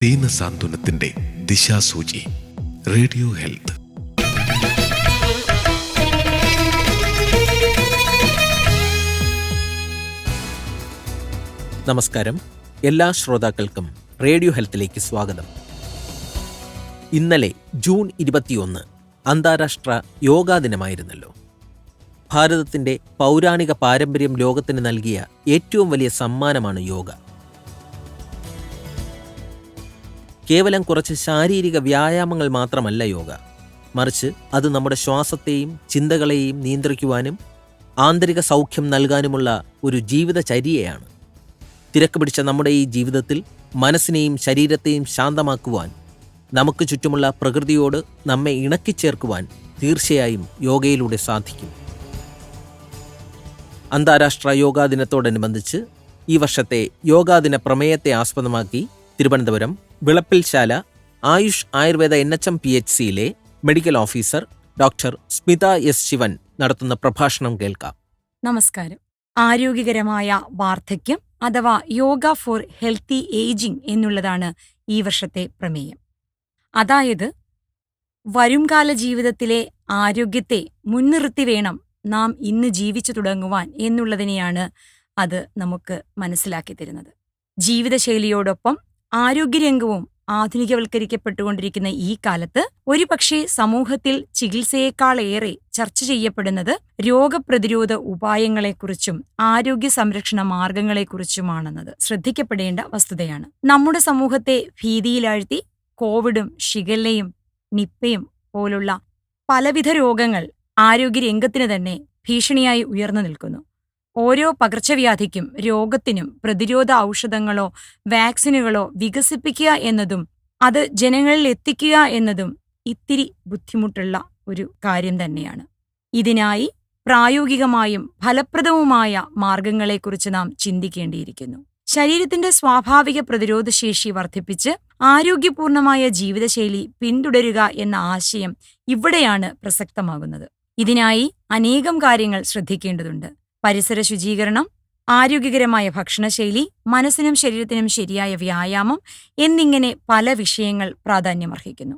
ദീനസാന്ത്വനത്തിന്റെ ദിശാസൂചി radio health. നമസ്കാരം. എല്ലാ ശ്രോതാക്കൾക്കും റേഡിയോ ഹെൽത്തിലേക്ക് സ്വാഗതം. ഇന്നലെ ജൂൺ 21 അന്താരാഷ്ട്ര യോഗാ ദിനമായിരുന്നല്ലോ. ഭാരതത്തിൻ്റെ പൗരാണിക പാരമ്പര്യം ലോകത്തിന് നൽകിയ ഏറ്റവും വലിയ സമ്മാനമാണ് യോഗ. കേവലം കുറച്ച് ശാരീരിക വ്യായാമങ്ങൾ മാത്രമല്ല യോഗ, മറിച്ച് അത് നമ്മുടെ ശ്വാസത്തെയും ചിന്തകളെയും നിയന്ത്രിക്കുവാനും ആന്തരിക സൗഖ്യം നൽകാനുമുള്ള ഒരു ജീവിതചര്യയാണ്. തിരക്ക് പിടിച്ച നമ്മുടെ ഈ ജീവിതത്തിൽ മനസ്സിനെയും ശരീരത്തെയും ശാന്തമാക്കുവാൻ, നമുക്ക് ചുറ്റുമുള്ള പ്രകൃതിയോട് നമ്മെ ഇണക്കിച്ചേർക്കുവാൻ തീർച്ചയായും യോഗയിലൂടെ സാധിക്കും. അന്താരാഷ്ട്ര യോഗാ ദിനത്തോടനുബന്ധിച്ച് ഈ വർഷത്തെ യോഗാദിന പ്രമേയത്തെ ആസ്പദമാക്കി തിരുവനന്തപുരം വിളപ്പിൽശാല ആയുഷ് ആയുർവേദ NHM PHCയിലെ medical officer doctor Smitha S Shivan നടത്തുന്ന പ്രഭാഷണം കേൾക്കാം. നമസ്കാരം. ആരോഗ്യകരമായ വാർദ്ധക്യം അഥവാ യോഗ ഫോർ ഹെൽത്തി ഏജിംഗ് എന്നുള്ളതാണ് ഈ വർഷത്തെ പ്രമേയം. അതായത് വരുംകാല ജീവിതത്തിലെ ആരോഗ്യത്തെ മുൻനിർത്തി വേണം നാം ഇന്ന് ജീവിച്ചു തുടങ്ങുവാൻ എന്നുള്ളതിനെയാണ് അത് നമുക്ക് മനസ്സിലാക്കി തരുന്നത്. ജീവിതശൈലിയോടൊപ്പം ആരോഗ്യരംഗവും ആധുനികവൽക്കരിക്കപ്പെട്ടുകൊണ്ടിരിക്കുന്ന ഈ കാലത്ത് ഒരുപക്ഷെ സമൂഹത്തിൽ ചികിത്സയേക്കാളേറെ ചർച്ച ചെയ്യപ്പെടുന്നത് രോഗപ്രതിരോധ ഉപായങ്ങളെക്കുറിച്ചും ആരോഗ്യ സംരക്ഷണ മാർഗങ്ങളെക്കുറിച്ചുമാണെന്നത് ശ്രദ്ധിക്കപ്പെടേണ്ട വസ്തുതയാണ്. നമ്മുടെ സമൂഹത്തെ ഭീതിയിലാഴ്ത്തി കോവിഡും ഷിഗല്ലയും നിപ്പയും പോലുള്ള പലവിധ രോഗങ്ങൾ ആരോഗ്യരംഗത്തിന് തന്നെ ഭീഷണിയായി ഉയർന്നു നിൽക്കുന്നു. ഓരോ പകർച്ചവ്യാധിക്കും രോഗത്തിനും പ്രതിരോധ ഔഷധങ്ങളോ വാക്സിനുകളോ വികസിപ്പിക്കുക എന്നതും അത് ജനങ്ങളിൽ എത്തിക്കുക എന്നതും ഇത്തിരി ബുദ്ധിമുട്ടുള്ള ഒരു കാര്യം തന്നെയാണ്. ഇതിനായി പ്രായോഗികമായും ഫലപ്രദവുമായ മാർഗങ്ങളെക്കുറിച്ച് നാം ചിന്തിക്കേണ്ടിയിരിക്കുന്നു. ശരീരത്തിന്റെ സ്വാഭാവിക പ്രതിരോധശേഷി വർദ്ധിപ്പിച്ച് ആരോഗ്യപൂർണമായ ജീവിതശൈലി പിന്തുടരുക എന്ന ആശയം ഇവിടെയാണ് പ്രസക്തമാകുന്നത്. ഇതിനായി അനേകം കാര്യങ്ങൾ ശ്രദ്ധിക്കേണ്ടതുണ്ട്. പരിസര ശുചീകരണം, ആരോഗ്യകരമായ ഭക്ഷണശൈലി, മനസ്സിനും ശരീരത്തിനും ശരിയായ വ്യായാമം എന്നിങ്ങനെ പല വിഷയങ്ങൾ പ്രാധാന്യമർഹിക്കുന്നു.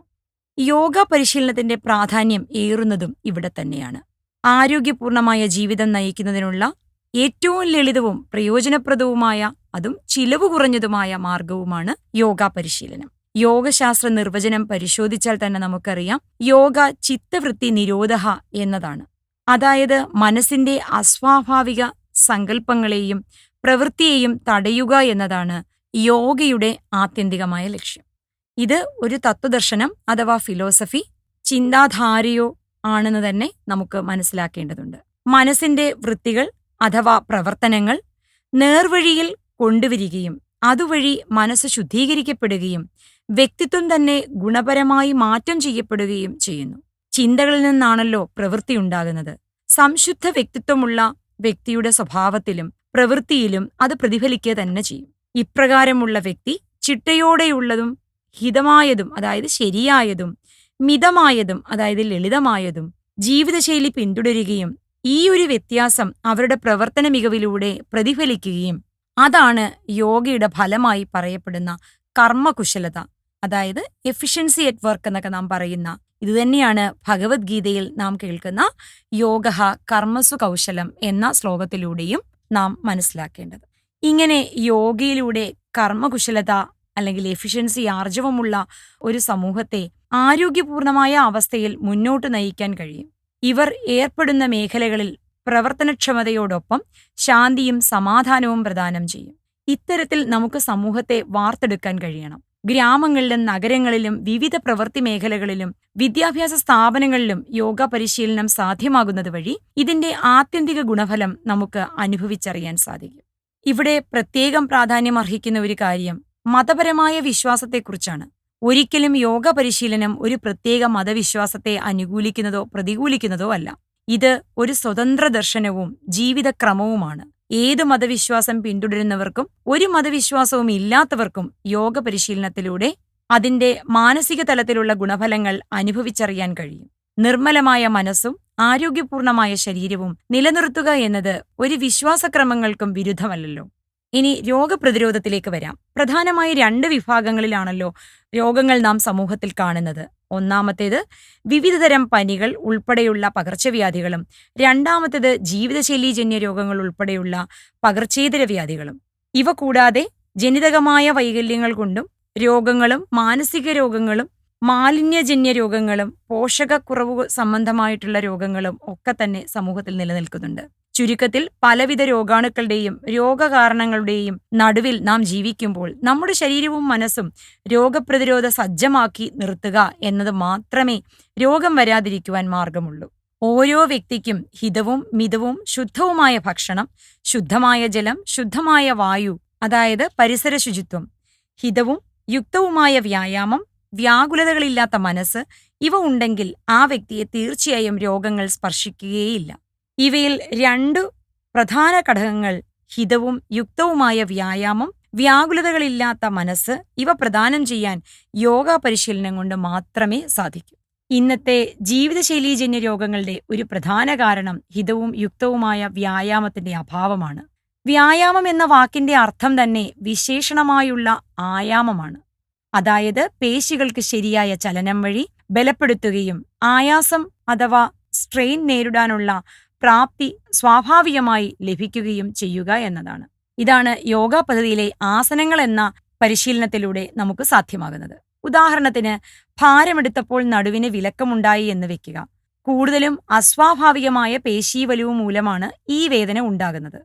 യോഗ പരിശീലനത്തിന്റെ പ്രാധാന്യം ഏറുന്നതും ഇവിടെ തന്നെയാണ്. ആരോഗ്യപൂർണമായ ജീവിതം നയിക്കുന്നതിനുള്ള ഏറ്റവും ലളിതവും പ്രയോജനപ്രദവുമായ അതും ചിലവ് കുറഞ്ഞതുമായ മാർഗവുമാണ് യോഗ പരിശീലനം. യോഗശാസ്ത്ര നിർവചനം പരിശോധിച്ചാൽ തന്നെ നമുക്കറിയാം, യോഗ ചിത്തവൃത്തി നിരോധഃ എന്നതാണ്. അതായത് മനസ്സിന്റെ അസ്വാഭാവിക സങ്കല്പങ്ങളെയും പ്രവൃത്തിയെയും തടയുക എന്നതാണ് യോഗയുടെ ആത്യന്തികമായ ലക്ഷ്യം. ഇത് ഒരു തത്വദർശനം അഥവാ ഫിലോസഫി, ചിന്താധാരയോ ആണെന്ന് തന്നെ നമുക്ക് മനസ്സിലാക്കേണ്ടതുണ്ട്. മനസ്സിന്റെ വൃത്തികൾ അഥവാ പ്രവർത്തനങ്ങൾ നേർവഴിയിൽ കൊണ്ടുവരികയും അതുവഴി മനസ്സ് ശുദ്ധീകരിക്കപ്പെടുകയും വ്യക്തിത്വം തന്നെ ഗുണപരമായി മാറ്റം ചെയ്യപ്പെടുകയും ചെയ്യുന്നു. ചിന്തകളിൽ നിന്നാണല്ലോ പ്രവൃത്തി ഉണ്ടാകുന്നത്. സംശുദ്ധ വ്യക്തിത്വമുള്ള വ്യക്തിയുടെ സ്വഭാവത്തിലും പ്രവൃത്തിയിലും അത് പ്രതിഫലിക്കുക തന്നെ ചെയ്യും. ഇപ്രകാരമുള്ള വ്യക്തി ചിട്ടയോടെയുള്ളതും ഹിതമായതും അതായത് ശരിയായതും മിതമായതും അതായത് ലളിതമായതും ജീവിതശൈലി പിന്തുടരുകയും ഈ ഒരു വ്യത്യാസം അവരുടെ പ്രവർത്തന മികവിലൂടെ പ്രതിഫലിക്കുകയും അതാണ് യോഗയുടെ ഫലമായി പറയപ്പെടുന്ന കർമ്മകുശലത, അതായത് എഫിഷ്യൻസി അറ്റ് വർക്ക് എന്നൊക്കെ നാം പറയുന്ന ഇതുതന്നെയാണ് ഭഗവത്ഗീതയിൽ നാം കേൾക്കുന്ന യോഗഃ കർമ്മസു കൗശലം എന്ന ശ്ലോകത്തിലൂടെയും നാം മനസ്സിലാക്കേണ്ടത്. ഇങ്ങനെ യോഗയിലൂടെ കർമ്മകുശലത അല്ലെങ്കിൽ എഫിഷ്യൻസി ആർജവമുള്ള ഒരു സമൂഹത്തെ ആരോഗ്യപൂർണമായ അവസ്ഥയിൽ മുന്നോട്ട് നയിക്കാൻ കഴിയും. ഇവർ ഏർപ്പെടുന്ന മേഖലകളിൽ പ്രവർത്തനക്ഷമതയോടൊപ്പം ശാന്തിയും സമാധാനവും പ്രദാനം ചെയ്യും. ഇത്തരത്തിൽ നമുക്ക് സമൂഹത്തെ വാർത്തെടുക്കാൻ കഴിയണം. ഗ്രാമങ്ങളിലും നഗരങ്ങളിലും വിവിധ പ്രവൃത്തി മേഖലകളിലും വിദ്യാഭ്യാസ സ്ഥാപനങ്ങളിലും യോഗ പരിശീലനം സാധ്യമാകുന്നത് വഴി ഇതിന്റെ ആത്യന്തിക ഗുണഫലം നമുക്ക് അനുഭവിച്ചറിയാൻ സാധിക്കും. ഇവിടെ പ്രത്യേകം പ്രാധാന്യം അർഹിക്കുന്ന ഒരു കാര്യം മതപരമായ വിശ്വാസത്തെക്കുറിച്ചാണ്. ഒരിക്കലും യോഗ പരിശീലനം ഒരു പ്രത്യേക മതവിശ്വാസത്തെ അനുകൂലിക്കുന്നതോ പ്രതികൂലിക്കുന്നതോ അല്ല. ഇത് ഒരു സ്വതന്ത്ര ദർശനവും ജീവിതക്രമവുമാണ്. ഏതു മതവിശ്വാസം പിന്തുടരുന്നവർക്കും ഒരു മതവിശ്വാസവും ഇല്ലാത്തവർക്കും യോഗ പരിശീലനത്തിലൂടെ അതിന്റെ മാനസിക തലത്തിലുള്ള ഗുണഫലങ്ങൾ അനുഭവിച്ചറിയാൻ കഴിയും. നിർമ്മലമായ മനസ്സും ആരോഗ്യപൂർണമായ ശരീരവും നിലനിർത്തുക എന്നത് ഒരു വിശ്വാസക്രമങ്ങൾക്കും വിരുദ്ധമല്ലല്ലോ. ഇനി രോഗപ്രതിരോധത്തിലേക്ക് വരാം. പ്രധാനമായി 2 വിഭാഗങ്ങളിലാണല്ലോ രോഗങ്ങൾ നാം സമൂഹത്തിൽ കാണുന്നത്. ഒന്നാമത്തേത് വിവിധതരം പനികൾ ഉൾപ്പെടെയുള്ള പകർച്ചവ്യാധികളും, രണ്ടാമത്തേത് ജീവിതശൈലീജന്യ രോഗങ്ങൾ ഉൾപ്പെടെയുള്ള പകർച്ചേതര വ്യാധികളും. ഇവ കൂടാതെ ജനിതകമായ വൈകല്യങ്ങൾ കൊണ്ടും രോഗങ്ങളും, മാനസിക രോഗങ്ങളും, മാലിന്യജന്യ രോഗങ്ങളും, പോഷകക്കുറവ് സംബന്ധമായിട്ടുള്ള രോഗങ്ങളും ഒക്കെ തന്നെ സമൂഹത്തിൽ നിലനിൽക്കുന്നുണ്ട്. ചുരുക്കത്തിൽ പലവിധ രോഗാണുക്കളുടെയും രോഗകാരണങ്ങളുടെയും നടുവിൽ നാം ജീവിക്കുമ്പോൾ നമ്മുടെ ശരീരവും മനസ്സും രോഗപ്രതിരോധ സജ്ജമാക്കി നിർത്തുക എന്നത് മാത്രമേ രോഗം വരാതിരിക്കുവാൻ മാർഗമുള്ളൂ. ഓരോ വ്യക്തിക്കും ഹിതവും മിതവും ശുദ്ധവുമായ ഭക്ഷണം, ശുദ്ധമായ ജലം, ശുദ്ധമായ വായു, അതായത് പരിസര ശുചിത്വം, ഹിതവും യുക്തവുമായ വ്യായാമം, വ്യാകുലതകളില്ലാത്ത മനസ്സ്, ഇവ ഉണ്ടെങ്കിൽ ആ വ്യക്തിയെ തീർച്ചയായും രോഗങ്ങൾ സ്പർശിക്കുകയേയില്ല. ഇവയിൽ 2 പ്രധാന ഘടകങ്ങൾ ഹിതവും യുക്തവുമായ വ്യായാമം, വ്യാകുലതകളില്ലാത്ത മനസ്സ്, ഇവ പ്രദാനം ചെയ്യാൻ യോഗ പരിശീലനം കൊണ്ട് മാത്രമേ സാധിക്കൂ. ഇന്നത്തെ ജീവിതശൈലീജന്യ രോഗങ്ങളുടെ ഒരു പ്രധാന കാരണം ഹിതവും യുക്തവുമായ വ്യായാമത്തിന്റെ അഭാവമാണ്. വ്യായാമം എന്ന വാക്കിന്റെ അർത്ഥം തന്നെ വിശേഷണമായുള്ള ആയാമമാണ്. അതായത് പേശികൾക്ക് ശരിയായ ചലനം വഴി ബലപ്പെടുത്തുകയും ആയാസം അഥവാ സ്ട്രെയിൻ നേരിടാനുള്ള പ്രാപ്തി സ്വാഭാവികമായി ലഭിക്കുകയും ചെയ്യുക എന്നതാണ്. ഇതാണ് യോഗ പദ്ധതിയിലെ ആസനങ്ങൾ എന്ന പരിശീലനത്തിലൂടെ നമുക്ക് സാധ്യമാകുന്നത്. ഉദാഹരണത്തിന്, ഭാരമെടുത്തപ്പോൾ നടുവിന് വിലക്കമുണ്ടായി എന്ന് വെക്കുക. കൂടുതലും അസ്വാഭാവികമായ പേശീവലിവ് മൂലമാണ് ഈ വേദന ഉണ്ടാകുന്നത്.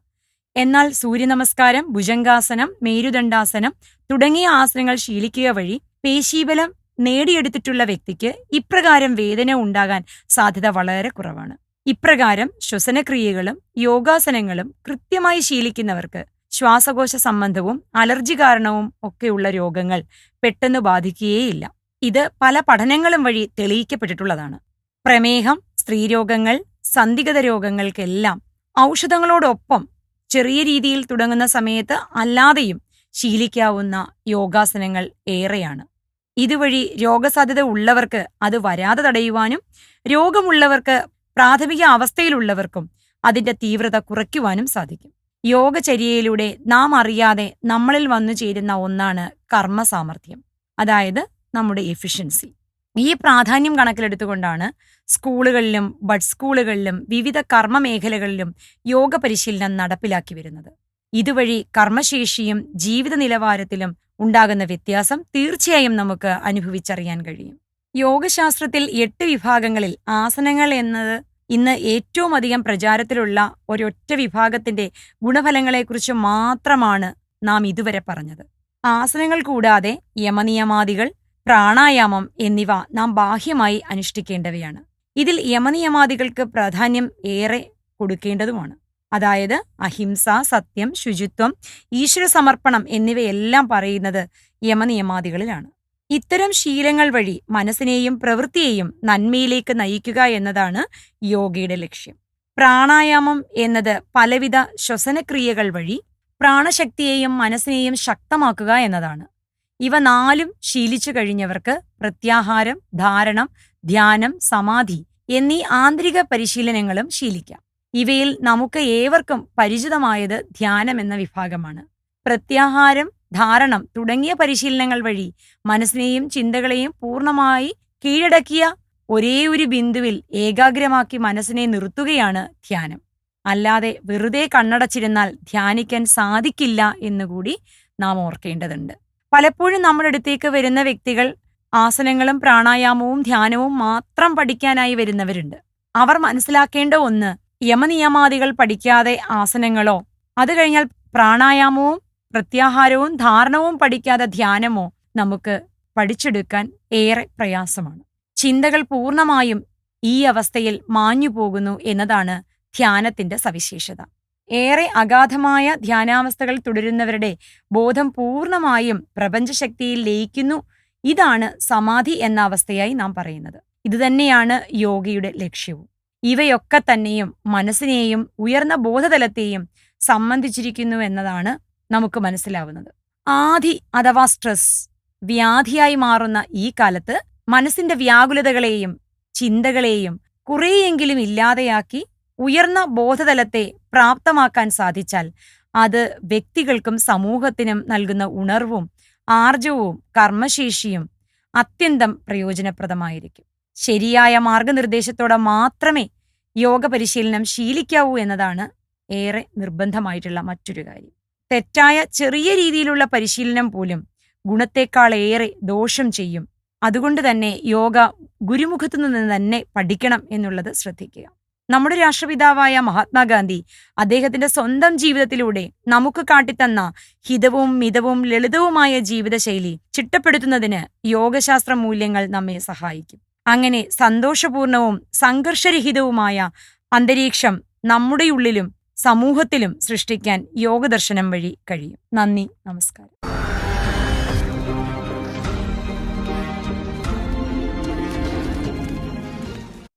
എന്നാൽ സൂര്യനമസ്കാരം, ഭുജംഗാസനം, മേരുദണ്ഡാസനം തുടങ്ങിയ ആസനങ്ങൾ ശീലിക്കുക വഴി പേശീബലം നേടിയെടുത്തിട്ടുള്ള വ്യക്തിക്ക് ഇപ്രകാരം വേദന ഉണ്ടാകാൻ സാധ്യത വളരെ കുറവാണ്. ഇപ്രകാരം ശ്വസനക്രിയകളും യോഗാസനങ്ങളും കൃത്യമായി ശീലിക്കുന്നവർക്ക് ശ്വാസകോശ സംബന്ധവും അലർജി കാരണവും ഒക്കെയുള്ള രോഗങ്ങൾ പെട്ടെന്ന് ബാധിക്കുകയേയില്ല. ഇത് പല പഠനങ്ങളും വഴി തെളിയിക്കപ്പെട്ടിട്ടുള്ളതാണ്. പ്രമേഹം, സ്ത്രീരോഗങ്ങൾ, സന്ധിഗത രോഗങ്ങൾക്കെല്ലാം ഔഷധങ്ങളോടൊപ്പം ചെറിയ രീതിയിൽ തുടങ്ങുന്ന സമയത്ത് അല്ലാതെയും ശീലിക്കാവുന്ന യോഗാസനങ്ങൾ ഏറെയാണ്. ഇതുവഴി രോഗസാധ്യത ഉള്ളവർക്ക് അത് വരാതെ തടയുവാനും രോഗമുള്ളവർക്ക് പ്രാഥമിക അവസ്ഥയിലുള്ളവർക്കും അതിന്റെ തീവ്രത കുറയ്ക്കുവാനും സാധിക്കും. യോഗചര്യയിലൂടെ നാം അറിയാതെ നമ്മളിൽ വന്നു ചേരുന്ന ഒന്നാണ് കർമ്മസാമർഥ്യം, അതായത് നമ്മുടെ എഫിഷ്യൻസി. ഈ പ്രാധാന്യം കണക്കിലെടുത്തുകൊണ്ടാണ് സ്കൂളുകളിലും ബഡ് സ്കൂളുകളിലും വിവിധ കർമ്മ മേഖലകളിലും യോഗ പരിശീലനം നടപ്പിലാക്കി വരുന്നത്. ഇതുവഴി കർമ്മശേഷിയും ജീവിത നിലവാരത്തിലും ഉണ്ടാകുന്ന വ്യത്യാസം തീർച്ചയായും നമുക്ക് അനുഭവിച്ചറിയാൻ കഴിയും. യോഗശാസ്ത്രത്തിൽ 8 വിഭാഗങ്ങളിൽ ആസനങ്ങൾ എന്നത് ഇന്ന് ഏറ്റവും അധികം പ്രചാരത്തിലുള്ള ഒരൊറ്റ വിഭാഗത്തിന്റെ ഗുണഫലങ്ങളെക്കുറിച്ച് മാത്രമാണ് നാം ഇതുവരെ പറഞ്ഞത്. ആസനങ്ങൾ കൂടാതെ യമനിയമാദികൾ, പ്രാണായാമം എന്നിവ നാം ബാഹ്യമായി അനുഷ്ഠിക്കേണ്ടവയാണ്. ഇതിൽ യമനിയമാദികൾക്ക് പ്രാധാന്യം ഏറെ കൊടുക്കേണ്ടതുമാണ്. അതായത് അഹിംസ, സത്യം, ശുചിത്വം, ഈശ്വര സമർപ്പണം എന്നിവയെല്ലാം പറയുന്നത് യമനിയമാദികളിലാണ്. ഇത്തരം ശീലങ്ങൾ വഴി മനസ്സിനെയും പ്രവൃത്തിയെയും നന്മയിലേക്ക് നയിക്കുക എന്നതാണ് യോഗയുടെ ലക്ഷ്യം. പ്രാണായാമം എന്നത് പലവിധ ശ്വസനക്രിയകൾ വഴി പ്രാണശക്തിയെയും മനസ്സിനെയും ശക്തമാക്കുക എന്നതാണ്. ഇവ 4 ശീലിച്ചു കഴിഞ്ഞവർക്ക് പ്രത്യാഹാരം, ധാരണം, ധ്യാനം, സമാധി എന്നീ ആന്തരിക പരിശീലനങ്ങളും ശീലിക്കാം. ഇവയിൽ നമുക്ക് ഏവർക്കും പരിചിതമായത് ധ്യാനം എന്ന വിഭാഗമാണ്. പ്രത്യാഹാരം, ധാരണം തുടങ്ങിയ പരിശീലനങ്ങൾ വഴി മനസ്സിനെയും ചിന്തകളെയും പൂർണ്ണമായി കീഴടക്കിയ ഒരേ ഒരു ബിന്ദുവിൽ ഏകാഗ്രമാക്കി മനസ്സിനെ നിർത്തുകയാണ് ധ്യാനം. അല്ലാതെ വെറുതെ കണ്ണടച്ചിരുന്നാൽ ധ്യാനിക്കാൻ സാധിക്കില്ല എന്നുകൂടി നാം ഓർക്കേണ്ടതുണ്ട്. പലപ്പോഴും നമ്മുടെ അടുത്തേക്ക് വരുന്ന വ്യക്തികൾ ആസനങ്ങളും പ്രാണായാമവും ധ്യാനവും മാത്രം പഠിക്കാനായി വരുന്നവരുണ്ട്. അവർ മനസ്സിലാക്കേണ്ട ഒന്ന്, യമനിയമാദികൾ പഠിക്കാതെ ആസനങ്ങളോ അത് കഴിഞ്ഞാൽ പ്രാണായാമവും പ്രത്യാഹാരവും ധാരണവും പഠിക്കാതെ ധ്യാനമോ നമുക്ക് പഠിച്ചെടുക്കാൻ ഏറെ പ്രയാസമാണ്. ചിന്തകൾ പൂർണ്ണമായും ഈ അവസ്ഥയിൽ മാഞ്ഞു പോകുന്നു എന്നതാണ് ധ്യാനത്തിന്റെ സവിശേഷത. ഏറെ അഗാധമായ ധ്യാനാവസ്ഥകൾ തുടരുന്നവരുടെ ബോധം പൂർണ്ണമായും പ്രപഞ്ചശക്തിയിൽ ലയിക്കുന്നു. ഇതാണ് സമാധി എന്ന അവസ്ഥയായി നാം പറയുന്നത്. ഇതുതന്നെയാണ് യോഗയുടെ ലക്ഷ്യവും. ഇവയൊക്കെ തന്നെയും മനസ്സിനെയും ഉയർന്ന ബോധതലത്തെയും സംബന്ധിച്ചിരിക്കുന്നു എന്നതാണ് നമുക്ക് മനസ്സിലാവുന്നത്. ആധി അഥവാ സ്ട്രെസ് വ്യാധിയായി മാറുന്ന ഈ കാലത്ത് മനസ്സിന്റെ വ്യാകുലതകളെയും ചിന്തകളെയും കുറേയെങ്കിലും ഇല്ലാതെയാക്കി ഉയർന്ന ബോധതലത്തെ പ്രാപ്തമാക്കാൻ സാധിച്ചാൽ അത് വ്യക്തികൾക്കും സമൂഹത്തിനും നൽകുന്ന ഉണർവും ആർജവും കർമ്മശേഷിയും അത്യന്തം പ്രയോജനപ്രദമായിരിക്കും. ശരിയായ മാർഗനിർദ്ദേശത്തോടെ മാത്രമേ യോഗ പരിശീലനം ശീലിക്കാവൂ എന്നതാണ് ഏറെ നിർബന്ധമായിട്ടുള്ള മറ്റൊരു കാര്യം. തെറ്റായ ചെറിയ രീതിയിലുള്ള പരിശീലനം പോലും ഗുണത്തെക്കാളേറെ ദോഷം ചെയ്യും. അതുകൊണ്ട് തന്നെ യോഗ ഗുരുമുഖത്തു നിന്ന് തന്നെ പഠിക്കണം എന്നുള്ളത് ശ്രദ്ധിക്കുക. നമ്മുടെ രാഷ്ട്രപിതാവായ മഹാത്മാഗാന്ധി അദ്ദേഹത്തിന്റെ സ്വന്തം ജീവിതത്തിലൂടെ നമുക്ക് കാട്ടിത്തന്ന ഹിതവും മിതവും ലളിതവുമായ ജീവിതശൈലി ചിട്ടപ്പെടുത്തുന്നതിന് യോഗശാസ്ത്ര മൂല്യങ്ങൾ നമ്മെ സഹായിക്കും. അങ്ങനെ സന്തോഷപൂർണവും സംഘർഷരഹിതവുമായ അന്തരീക്ഷം നമ്മുടെ ഉള്ളിലും സമൂഹത്തിലും സൃഷ്ടിക്കാൻ യോഗദർശനം വഴി കഴിയും. നന്ദി, നമസ്കാരം.